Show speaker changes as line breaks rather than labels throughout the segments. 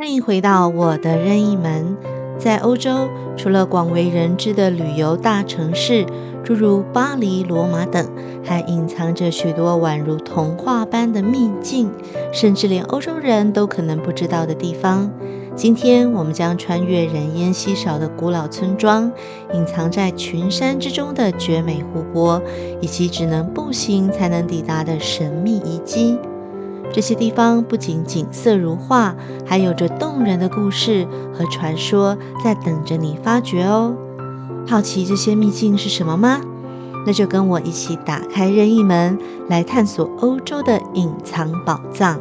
欢迎回到我的任意门。在欧洲，除了广为人知的旅游大城市，诸如巴黎、罗马等，还隐藏着许多宛如童话般的秘境，甚至连欧洲人都可能不知道的地方。今天，我们将穿越人烟稀少的古老村庄，隐藏在群山之中的绝美湖泊，以及只能步行才能抵达的神秘遗迹。这些地方不仅景色如画，还有着动人的故事和传说在等着你发掘哦。好奇这些秘境是什么吗？那就跟我一起打开任意门，来探索欧洲的隐藏宝藏。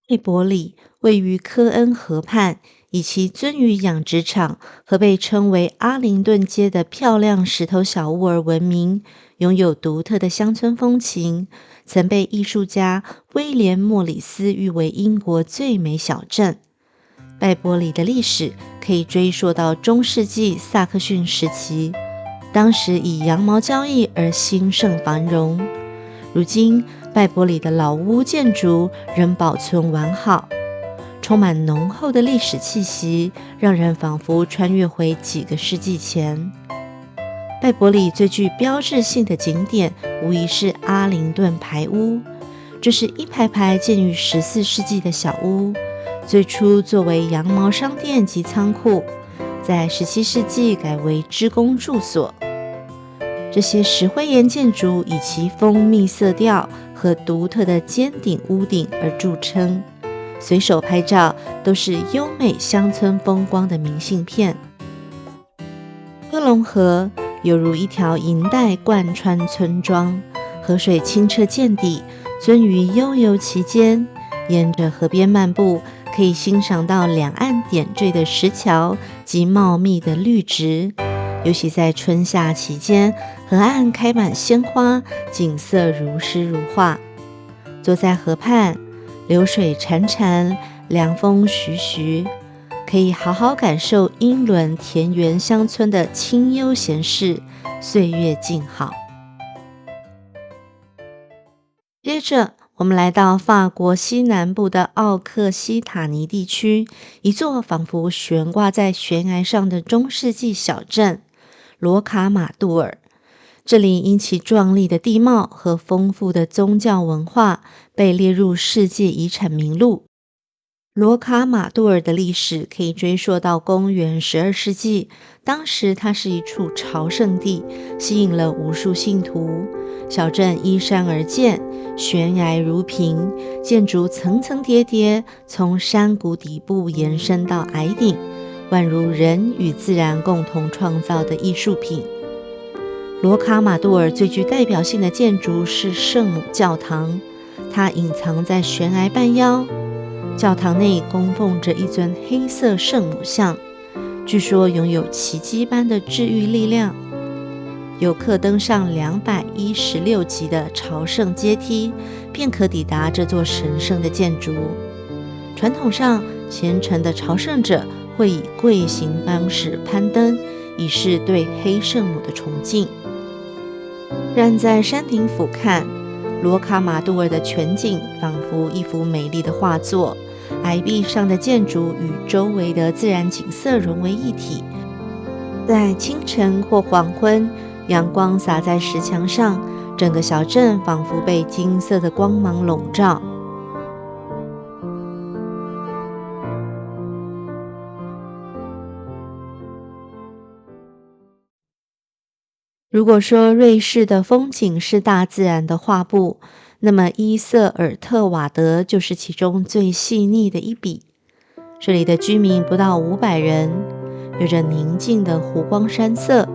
佩伯里位于科恩河畔，以其鳟鱼养殖场和被称为阿灵顿街的漂亮石头小屋而闻名，拥有独特的乡村风情，曾被艺术家威廉·莫里斯誉为英国最美小镇。拜伯里的历史可以追溯到中世纪萨克逊时期，当时以羊毛交易而兴盛繁荣。如今，拜伯里的老屋建筑仍保存完好，充满浓厚的历史气息，让人仿佛穿越回几个世纪前。拜伯里最具标志性的景点，无疑是阿灵顿排屋。这是一排排建于14世纪的小屋，最初作为羊毛商店及仓库，在17世纪改为织工住所。这些石灰岩建筑以其蜂蜜色调和独特的尖顶屋顶而著称，随手拍照都是优美乡村风光的明信片。科隆河犹如一条银带贯穿村庄，河水清澈见底，鳟鱼悠游其间。沿着河边漫步，可以欣赏到两岸点缀的石桥及茂密的绿植。尤其在春夏期间，河岸开满鲜花，景色如诗如画。坐在河畔，流水潺潺，凉风徐徐，可以好好感受英伦田园乡村的清幽闲适，岁月静好。接着，我们来到法国西南部的奥克西塔尼地区，一座仿佛悬挂在悬崖上的中世纪小镇罗卡马杜尔。这里因其壮丽的地貌和丰富的宗教文化，被列入世界遗产名录。罗卡马杜尔的历史可以追溯到公元12世纪，当时它是一处朝圣地，吸引了无数信徒。小镇依山而建，悬崖如屏，建筑层层叠叠，从山谷底部延伸到崖顶，宛如人与自然共同创造的艺术品。罗卡马杜尔最具代表性的建筑是圣母教堂，它隐藏在悬崖半腰。教堂内供奉着一尊黑色圣母像，据说拥有奇迹般的治愈力量。游客登上216级的朝圣阶梯，便可抵达这座神圣的建筑。传统上，虔诚的朝圣者会以跪行方式攀登，以示对黑圣母的崇敬。站在山顶俯瞰，罗卡马杜尔的全景仿佛一幅美丽的画作，崖壁上的建筑与周围的自然景色融为一体。在清晨或黄昏，阳光洒在石墙上，整个小镇仿佛被金色的光芒笼罩。如果说瑞士的风景是大自然的画布，那么伊瑟尔特瓦德就是其中最细腻的一笔。这里的居民不到500人，有着宁静的湖光山色，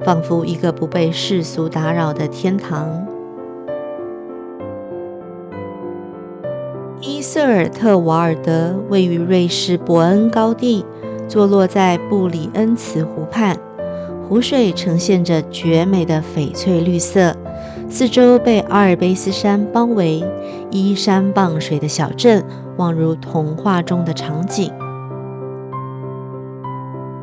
仿佛一个不被世俗打扰的天堂。伊瑟尔特瓦尔德位于瑞士伯恩高地，坐落在布里恩茨湖畔。湖水呈现着绝美的翡翠绿色，四周被阿尔卑斯山包围，依山傍水的小镇宛如童话中的场景。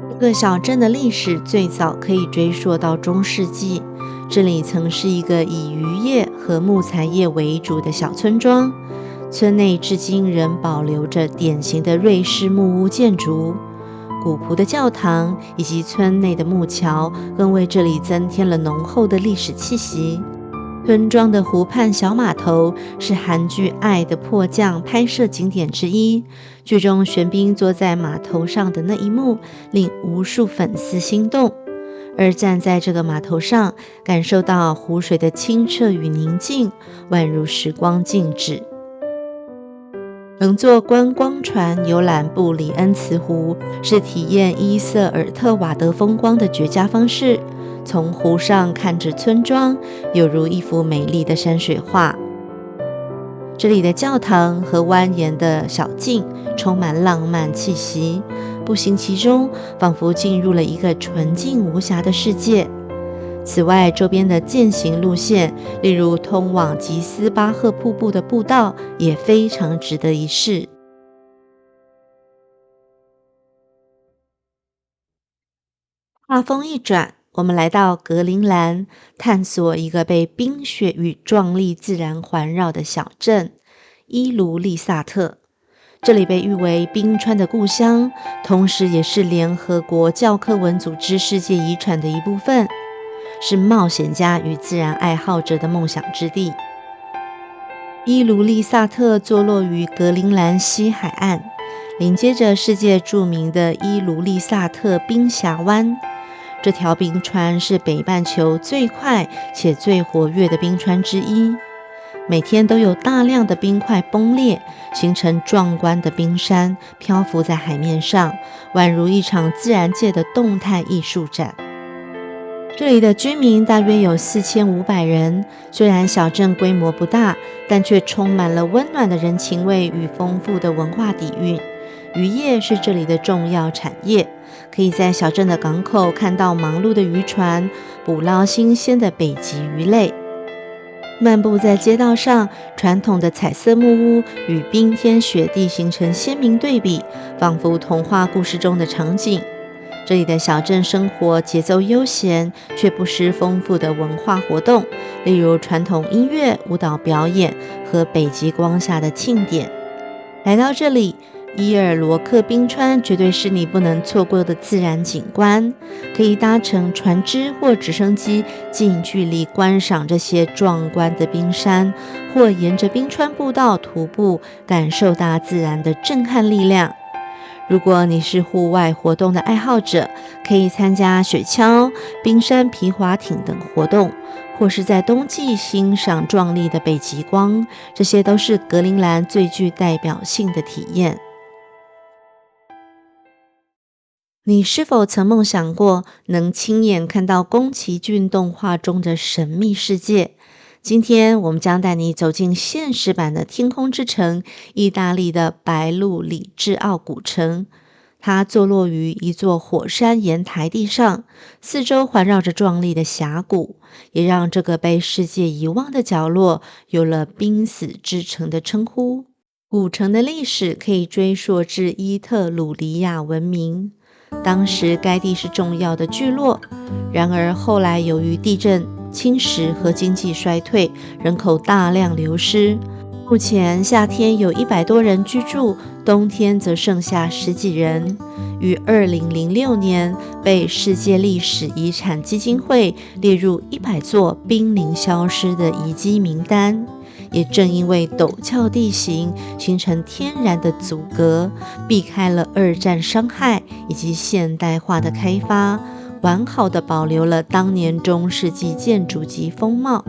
这个小镇的历史最早可以追溯到中世纪，这里曾是一个以渔业和木材业为主的小村庄，村内至今仍保留着典型的瑞士木屋建筑。古朴的教堂以及村内的木桥，更为这里增添了浓厚的历史气息。村庄的湖畔小码头是韩剧《爱的迫降》拍摄景点之一，剧中玄彬坐在码头上的那一幕，令无数粉丝心动。而站在这个码头上，感受到湖水的清澈与宁静，宛如时光静止。乘坐观光船游览布里恩茨湖，是体验伊瑟尔特瓦德风光的绝佳方式。从湖上看着村庄，犹如一幅美丽的山水画。这里的教堂和蜿蜒的小径充满浪漫气息，步行其中，仿佛进入了一个纯净无瑕的世界。此外，周边的健行路线，例如通往吉斯巴赫瀑布的步道，也非常值得一试。话锋一转，我们来到格陵兰，探索一个被冰雪与壮丽自然环绕的小镇——伊卢利萨特。这里被誉为冰川的故乡，同时也是联合国教科文组织世界遗产的一部分，是冒险家与自然爱好者的梦想之地。伊卢利萨特坐落于格陵兰西海岸，连接着世界著名的伊卢利萨特冰峡湾。这条冰川是北半球最快且最活跃的冰川之一，每天都有大量的冰块崩裂，形成壮观的冰山，漂浮在海面上，宛如一场自然界的动态艺术展。这里的居民大约有4500人，虽然小镇规模不大，但却充满了温暖的人情味与丰富的文化底蕴。渔业是这里的重要产业，可以在小镇的港口看到忙碌的渔船，捕捞新鲜的北极鱼类。漫步在街道上，传统的彩色木屋与冰天雪地形成鲜明对比，仿佛童话故事中的场景。这里的小镇生活节奏悠闲，却不失丰富的文化活动，例如传统音乐、舞蹈表演和北极光下的庆典。来到这里，伊尔罗克冰川绝对是你不能错过的自然景观，可以搭乘船只或直升机近距离观赏这些壮观的冰山，或沿着冰川步道徒步，感受大自然的震撼力量。如果你是户外活动的爱好者，可以参加雪橇、冰山皮划艇等活动，或是在冬季欣赏壮丽的北极光，这些都是格陵兰最具代表性的体验。你是否曾梦想过能亲眼看到宫崎骏动画中的神秘世界？今天我们将带你走进现实版的天空之城，意大利的白鹿里治奥古城。它坐落于一座火山岩台地上，四周环绕着壮丽的峡谷，也让这个被世界遗忘的角落有了濒死之城的称呼。古城的历史可以追溯至伊特鲁里亚文明，当时该地是重要的聚落，然而后来由于地震、侵蚀和经济衰退，人口大量流失。目前夏天有100多人居住，冬天则剩下10几人。于2006年被世界历史遗产基金会列入100座濒临消失的遗迹名单。也正因为陡峭地形形成天然的阻隔，避开了2战伤害以及现代化的开发，完好的保留了当年中世纪建筑及风貌。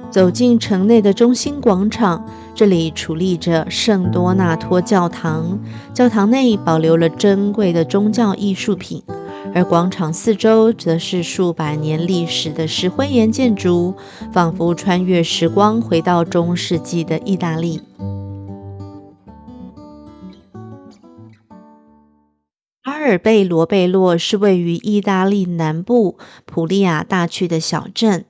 走进城内的中心广场，这里矗立着圣多纳托教堂，教堂内保留了珍贵的宗教艺术品，而广场四周则是数百年历史的石灰岩建筑，仿佛穿越时光回到中世纪的意大利。阿尔贝罗贝洛是位于意大利南部普利亚大区的小镇。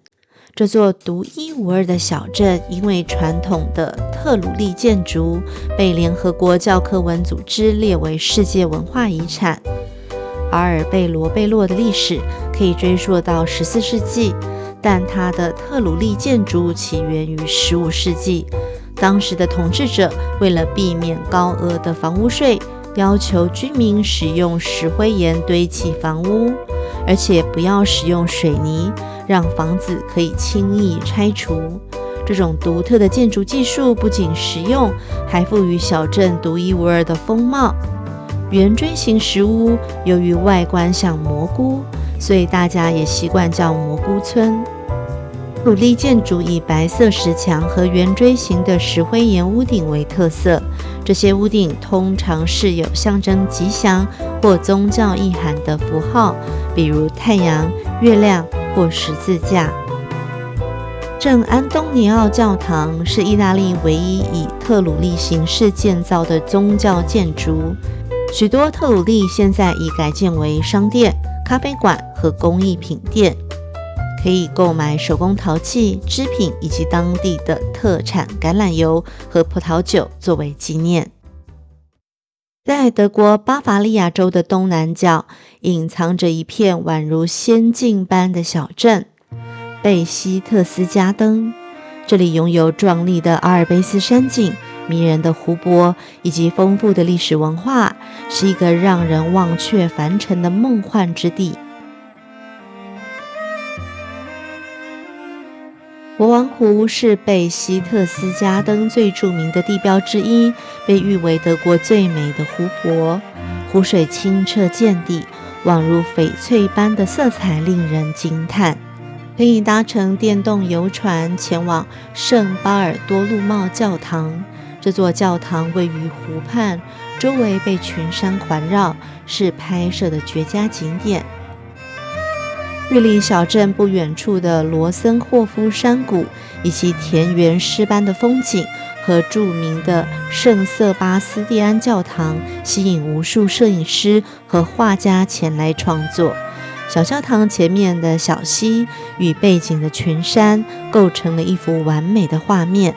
这座独一无二的小镇，因为传统的特鲁利建筑，被联合国教科文组织列为世界文化遗产。阿尔贝罗贝洛的历史可以追溯到14世纪，但它的特鲁利建筑起源于15世纪。当时的统治者为了避免高额的房屋税，要求居民使用石灰岩堆砌房屋，而且不要使用水泥，让房子可以轻易拆除。这种独特的建筑技术不仅实用，还赋予小镇独一无二的风貌。圆锥形石屋由于外观像蘑菇，所以大家也习惯叫蘑菇村。特鲁利建筑以白色石墙和圆锥形的石灰岩屋顶为特色，这些屋顶通常是有象征吉祥或宗教意涵的符号，比如太阳、月亮或十字架。圣安东尼奥教堂是意大利唯一以特鲁利形式建造的宗教建筑。许多特鲁利现在已改建为商店、咖啡馆和工艺品店，可以购买手工陶器、织品以及当地的特产橄榄油和葡萄酒作为纪念。在德国巴伐利亚州的东南角，隐藏着一片宛如仙境般的小镇——贝希特斯加登。这里拥有壮丽的阿尔卑斯山景、迷人的湖泊以及丰富的历史文化，是一个让人忘却凡尘的梦幻之地。国王湖是贝希特斯加登最著名的地标之一，被誉为德国最美的湖泊。湖水清澈见底，宛如翡翠般的色彩令人惊叹。可以搭乘电动游船前往圣巴尔多禄茂教堂。这座教堂位于湖畔，周围被群山环绕，是拍摄的绝佳景点。距离小镇不远处的罗森霍夫山谷，以及田园诗般的风景和著名的圣瑟巴斯蒂安教堂，吸引无数摄影师和画家前来创作。小教堂前面的小溪与背景的群山构成了一幅完美的画面。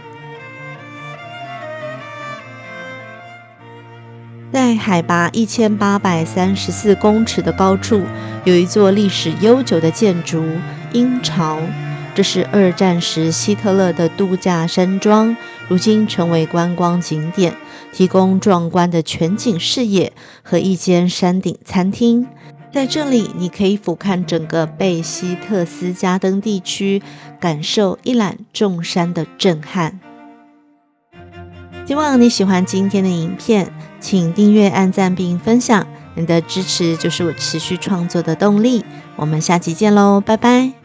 在海拔1834公尺的高处，有一座历史悠久的建筑鹰巢，这是2战时希特勒的度假山庄，如今成为观光景点，提供壮观的全景视野和一间山顶餐厅。在这里，你可以俯瞰整个贝希特斯加登地区，感受一览众山的震撼。希望你喜欢今天的影片，请订阅、按赞并分享，你的支持就是我持续创作的动力。我们下期见喽，拜拜。